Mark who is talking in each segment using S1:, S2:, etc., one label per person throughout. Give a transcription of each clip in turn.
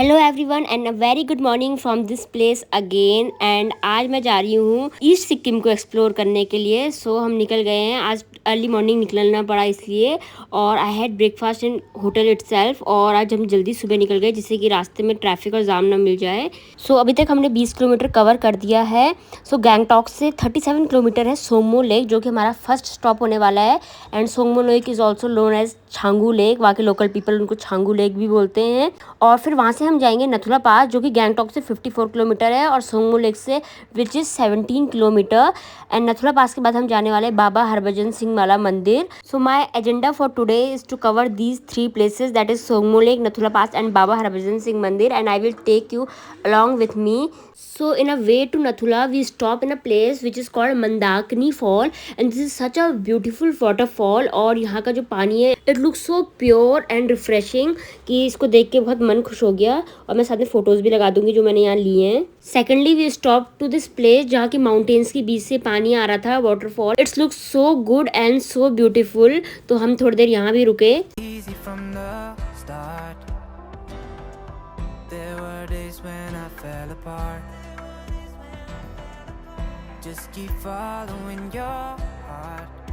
S1: Hello everyone and a very good morning from this place again. And आज मैं जा रही हूँ ईस्ट सिक्किम को एक्सप्लोर करने के लिए। सो हम निकल गए हैं, आज अर्ली मॉर्निंग निकलना पड़ा इसलिए। और I had breakfast in hotel itself. और आज हम जल्दी सुबह निकल गए जिससे कि रास्ते में ट्रैफिक और जाम ना मिल जाए। सो अभी तक हमने 20 किलोमीटर कवर कर दिया है। सो गैंगटॉक से 37 किलोमीटर है सोंगमो लेक, जो कि हमारा फर्स्ट स्टॉप होने वाला है। And Tsomgo lake is also known as Changu lake, वहाँ के लोकल पीपल उनको छांगू लेक भी बोलते हैं। और फिर वहाँ से हम जाएंगे नथुला पास, जो कि गैंगटॉक से 54 किलोमीटर है, और सोंगमो लेक से विच इज़ 17 किलोमीटर। एंड नथुला पास के बाद हम जाने वाले बाबा हरभजन सिंह वाला मंदिर। So my agenda for today is to cover these 3 places, that is Tsomgo lake, Nathula pass and Baba Harbhajan Singh Mandir. And I will take you along with me. So in a way to Nathula, we stop in a place which is called Mandakini Fall, and this is such a beautiful waterfall. और यहाँ का जो पानी है it looks so pure and refreshing कि इसको देख के बहुत मन खुश हो गया। और मैं साथ में फोटोज भी लगा दूंगी जो मैंने यहाँ लिए हैं। Secondly, we stopped to this place जहाँ की माउंटेन्स के बीच से पानी आ रहा था, waterfall. It looks so good and so beautiful. तो हम थोड़ी देर यहाँ भी रुके।
S2: There were days when I fell apart. Just keep following your heart.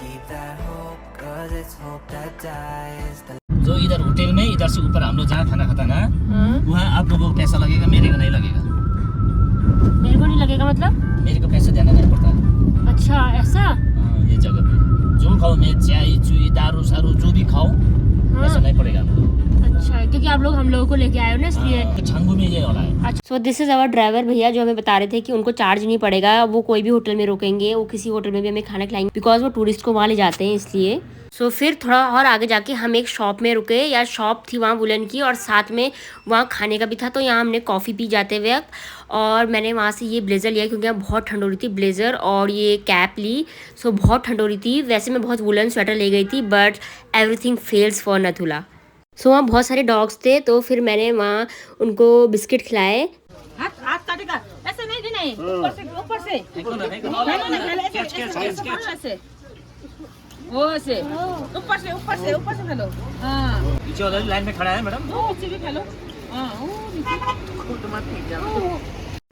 S2: Keep that hope, 'cause it's hope that dies.
S3: जो इधर होटल में इधर से ऊपर हम लोग जहाँ खाना खाता ना, वहाँ आप लोगों को पैसा लगेगा, मेरे को नहीं लगेगा।
S1: मेरे को नहीं लगेगा मतलब?
S3: मेरे को पैसा देना नहीं पड़ता।
S1: अच्छा ऐसा?
S3: हाँ, ये जगह पे जो खाओ, मैं चाय चुई दारू सारू जो भी खाओ, पैसा नहीं पड़ेगा आपको।
S1: अच्छा, क्योंकि आप लोग हम लोगों को लेके आए हो ना इसलिए।
S3: छांगू में ये वाला है।
S1: अच्छा, so this is our driver भैया, जो हमें बता रहे थे कि उनको चार्ज नहीं पड़ेगा, वो कोई भी होटल में रोकेंगे, वो किसी होटल में भी हमें खाना खिलाएंगे, बिकॉज वो टूरिस्ट को वहाँ ले जाते हैं इसलिए। सो फिर थोड़ा और आगे जाके हम एक शॉप में रुके, या शॉप थी वहाँ वुलन की, और साथ में वहाँ खाने का भी था। तो यहाँ हमने कॉफ़ी पी जाते वक्त, और मैंने वहाँ से ये ब्लेज़र लिया क्योंकि यहाँ बहुत ठंड हो रही थी, ब्लेज़र और ये कैप ली। सो बहुत ठंड हो रही थी। वैसे मैं बहुत वुलन स्वेटर ले गई थी, बट एवरीथिंग फेल्स फॉर नथुला। सो वहाँ बहुत सारे डॉग्स थे, तो फिर मैंने वहाँ उनको बिस्किट खिलाए।
S4: हाथ काटेगा, ऐसे नहीं देना है, ऊपर से ऊपर से ऐसे वो ऐसे ऊपर से ऊपर से ऊपर से खेलो। हाँ,
S3: पीछे वाला लाइन में खड़ा है मैडम,
S4: वो पीछे भी खेलो। हाँ, वो नीचे खुद मत फेंक जाओ।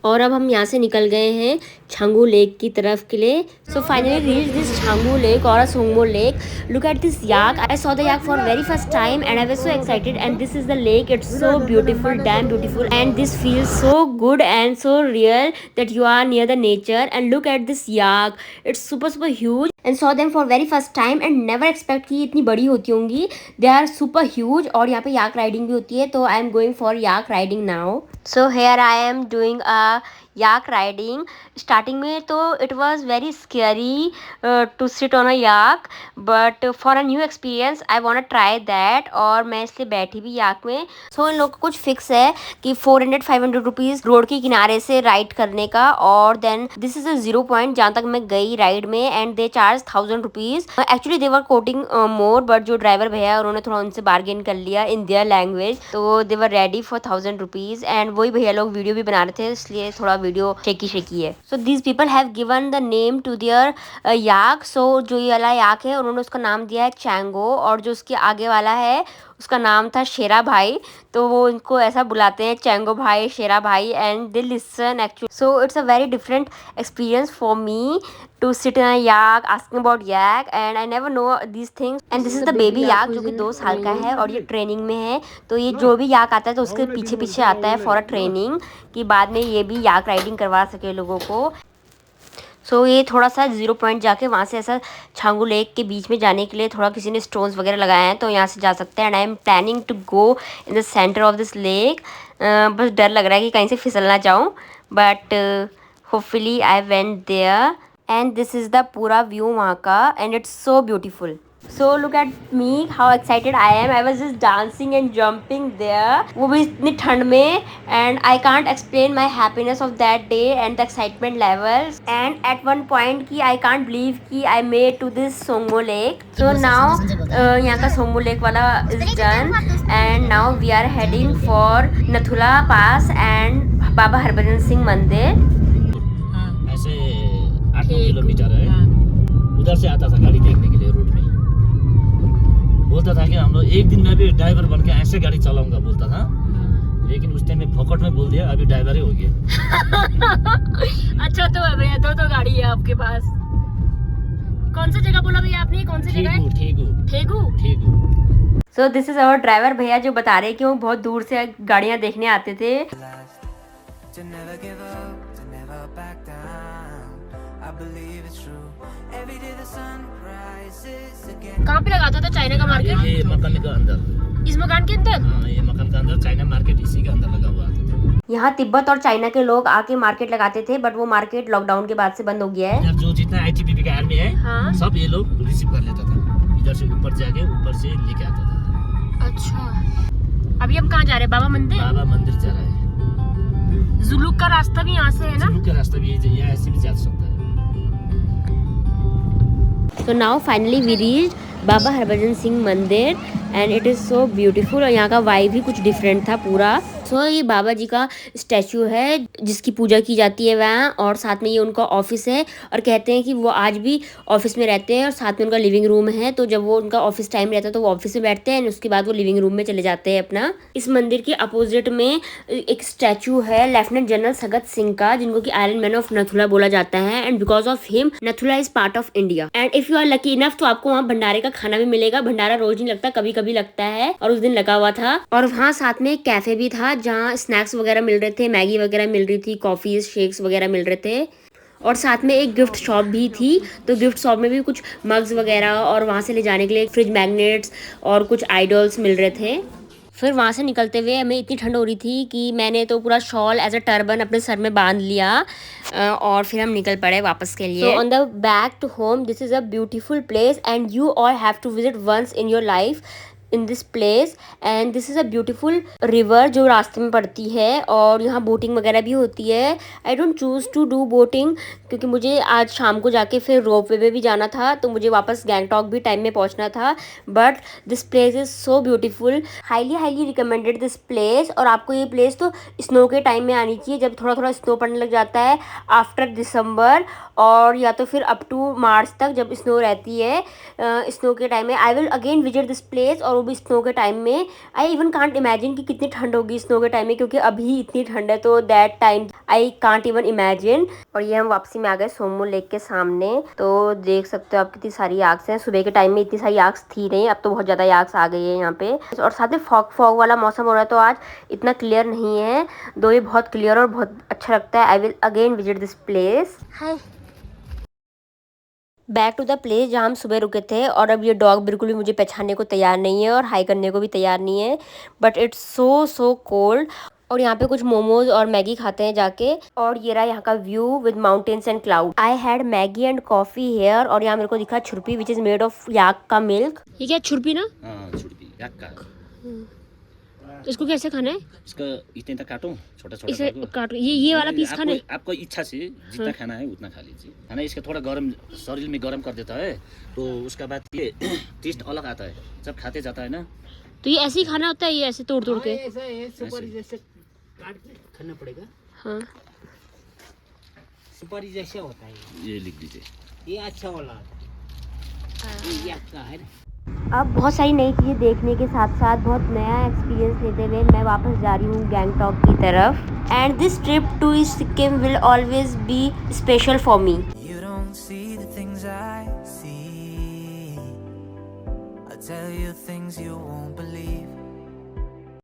S1: और अब हम यहाँ से निकल गए हैं छांगू लेक की तरफ के लिए। So finally reach this Changu lake और Tsomgo lake. Look at this yak, I saw the yak for very first time and I was so excited. And this is the lake, it's so beautiful, damn beautiful, and this feels so good and so real that you are near the nature. And look at this yak, it's super super huge and saw them for very first time and never expect कि इतनी बड़ी होती होंगी। They are super huge. और यहाँ पे yak riding भी होती है, तो I am going for yak riding now. So here I am doing a yak riding. Starting में तो it was very scary to sit on a yak, but for a new experience I want try that. और मैं इसलिए बैठी भी याक में। सो इन लोगों को कुछ फिक्स है कि 400-500 रुपीज़ रोड के किनारे से राइड करने का। और then this is a 0 point जहाँ तक मैं गई राइड में, and they charge 1000 rupees. Actually they were quoting more, but जो ड्राइवर भैया उन्होंने थोड़ा उनसे बार्गेन कर लिया इन देयर लैंग्वेज, तो they were ready for 1000 rupees. And वही भैया लोग वीडियो भी बना रहे थे, इसलिए थोड़ा वीडियो शेकी है। So these people have given the name to their yak. So जो ये वाला याक है उन्होंने उसका नाम दिया है चैंगो, और जो उसके आगे वाला है उसका नाम था शेरा भाई। तो वो उनको ऐसा बुलाते हैं, चैंगो भाई, शेरा भाई, and they listen actually. So it's a very different experience for me to sit in a yak, asking about yak, and I never know these things. And this is the baby yak, जो कि 2 साल का है और ये training में है। तो ये जो भी याक आता है तो उसके पीछे पीछे आता है फॉर अ ट्रेनिंग, कि बाद में ये भी याक राइडिंग करवा सके लोगों को। सो ये थोड़ा सा 0 पॉइंट जाके वहाँ से ऐसा छांगू लेक के बीच में जाने के लिए थोड़ा किसी ने स्टोन्स वगैरह लगाए हैं, तो यहाँ से जा सकते हैं। And I am planning to go in the centre of this lake. बस डर लग रहा है कि कहीं से फिसल ना जाऊँ, but hopefully I went there. And this is the पूरा व्यू वहाँ का, and it's so beautiful. So look at me, how excited I am. I was just dancing and jumping there. वो भी इतनी ठंड में, and I can't explain my happiness of that day and the excitement levels. And at one point कि I can't believe कि I made to this Somo Lake. So now यहाँ का Somo Lake वाला is done, and now we are heading for Nathula Pass and बाबा हरभजन सिंह मंदिर।
S3: ऐसे 8-9 kilometre है। उधर से आता था गाड़ी देखने के लिए रोड में, बोलता था कि हम लोग एक दिन में भी ड्राइवर बन के ऐसे गाड़ी चलाऊंगा बोलता था। लेकिन उस टाइम में फोकट में बोल दिया, अभी ड्राइवर ही हो गया।
S1: अच्छा तो है भैया, दो गाड़ी है आपके पास। कौन सा जगह बोला भैया आपने, कौन सी जगह है? Thegu. So this is our driver भैया, जो बता रहे हैं कि वो बहुत दूर से गाड़ियाँ देखने आते थे।
S2: To never give up, to never back down. I believe it's true. Every day the sun rises again.
S1: कहाँ पे लगाता था चाइना का मार्केट?
S3: ये मकान के अंदर,
S1: इस मकान के अंदर?
S3: हाँ ये मकान के अंदर चाइना मार्केट इसी के अंदर लगा हुआ था।
S1: यहाँ तिब्बत और चाइना के लोग आके मार्केट लगाते थे, बट वो मार्केट लॉकडाउन के बाद से बंद हो गया है।
S3: इधर जो जितना ITBP का आर्मी है,
S1: हाँ?
S3: सब ये लोग रिसीव कर लेता था, इधर से ऊपर जाके ऊपर से लेके आता था।
S1: अच्छा, अभी हम कहाँ जा रहे हैं? बाबा मंदिर
S3: जा रहा है।
S1: जुलूक का रास्ता भी यहाँ से है ना?
S3: जुलूक का रास्ता भी ये ऐसे भी जा सकता है।
S1: So now finally we reached Baba Harbhajan Singh Mandir and it is so beautiful. और यहाँ का वाइब भी कुछ डिफरेंट था पूरा। सो ये बाबा जी का स्टैचू है जिसकी पूजा की जाती है वहाँ, और साथ में ये उनका ऑफिस है। और कहते हैं कि वो आज भी ऑफिस में रहते हैं और साथ में उनका लिविंग रूम है। तो जब वो उनका ऑफिस टाइम रहता है तो वो ऑफिस में बैठते हैं, उसके बाद वो लिविंग रूम में चले जाते हैं अपना। इस मंदिर के अपोजिट में एक स्टैचू है लेफ्टिनेंट जनरल सगत सिंह का, जिनको कि आयरन मैन ऑफ नथुला बोला जाता है। And because of him Nathula is part of India. And if you are lucky enough तो आपको वहाँ भंडारे का खाना भी मिलेगा। भंडारा रोज नहीं लगता, कभी कभी लगता है, और उस दिन लगा हुआ था। और वहाँ साथ में एक कैफे भी था जहाँ स्नैक्स वगैरह मिल रहे थे, मैगी वगैरह मिल रही थी, कॉफी शेक्स वगैरह मिल रहे थे। और साथ में एक गिफ्ट शॉप भी थी, तो गिफ्ट शॉप में भी कुछ मग्स वगैरह और वहाँ से ले जाने के लिए फ्रिज मैग्नेट्स और कुछ आइडल्स मिल रहे थे। फिर वहाँ से निकलते हुए हमें इतनी ठंड हो रही थी कि मैंने तो पूरा शॉल एज अ टर्बन अपने सर में बांध लिया और फिर हम निकल पड़े वापस के लिए। On the back to home this is a beautiful place and you all have to visit once in your life in this place. And this is a beautiful river जो रास्ते में पड़ती है, और यहाँ बोटिंग वगैरह भी होती है। I don't choose to do boating क्योंकि मुझे आज शाम को जाके फिर रोप वे भी जाना था, तो मुझे वापस गैंगटॉक भी टाइम में पहुँचना था। But this place is so beautiful, highly recommended this place. और आपको ये प्लेस तो स्नो के टाइम में आनी चाहिए, जब थोड़ा थोड़ा स्नो पड़ने लग जाता है आफ्टर दिसंबर, और या तो फिर अप टू मार्च तक जब स्नो रहती है स्नो के टाइम में। आई will again visit this place, और वो भी स्नो के टाइम में। आई इवन कांट इमेजिन कि कितनी ठंड होगी स्नो के टाइम में, क्योंकि अभी इतनी ठंड है, तो that time I can't even imagine. और ये हम वापसी में आ गए सोमो लेक के सामने, तो देख सकते हो आप कितनी सारी याक्स हैं। सुबह के टाइम में इतनी सारी याक्स थी नहीं, अब तो बहुत ज़्यादा याक्स आ गई है यहाँ पे। और साथ में फॉग वाला मौसम हो रहा है, तो आज इतना क्लियर नहीं है, दो ये बहुत क्लियर और बहुत अच्छा लगता है। I will again visit this place. Hi, back to the place जहाँ हम सुबह रुके थे। और अब ये डॉग बिल्कुल भी मुझे पहचानने को तैयार नहीं है और हाई करने को भी तैयार नहीं है, बट इट्स सो कोल्ड। और यहाँ पे कुछ मोमोज और मैगी खाते हैं जाके। और ये रहा यहाँ का view with mountains and cloud. I had Maggi and coffee here. और यहाँ मेरे को दिखा chhurpi which is made of yak का मिल्क। ये क्या छुरपी ना?
S3: हाँ छुरपी याक का।
S1: तो इसको कैसे खाना है?
S3: इसका इतने तक काटो, छोटा
S1: इसे काटो, ये वाला पीस खाना है?
S3: आपको इच्छा से जितना खाना है उतना खा लीजिए, है ना। इसका थोड़ा गर्म शरीर में गर्म कर देता है, तो उसका बाद ये टेस्ट अलग आता है जब खाते जाता है ना।
S1: तो ये ऐसे ही खाना होता है, ये ऐसे तोड़ के?
S5: ऐसा है, सुपारी जैसे काट के खाना पड़ेगा।
S1: हाँ,
S5: सुपारी जैसे होता है
S3: ये लिख दीजिए,
S5: ये अच्छा वाला ये याक का है।
S1: अब बहुत सारी नई चीज़ें देखने के साथ साथ बहुत नया एक्सपीरियंस लेते हुए मैं वापस जा रही हूँ गैंगटॉक की तरफ। And this trip to Sikkim will always be special for me.
S2: You don't see the things I see. I'll tell you things you won't believe.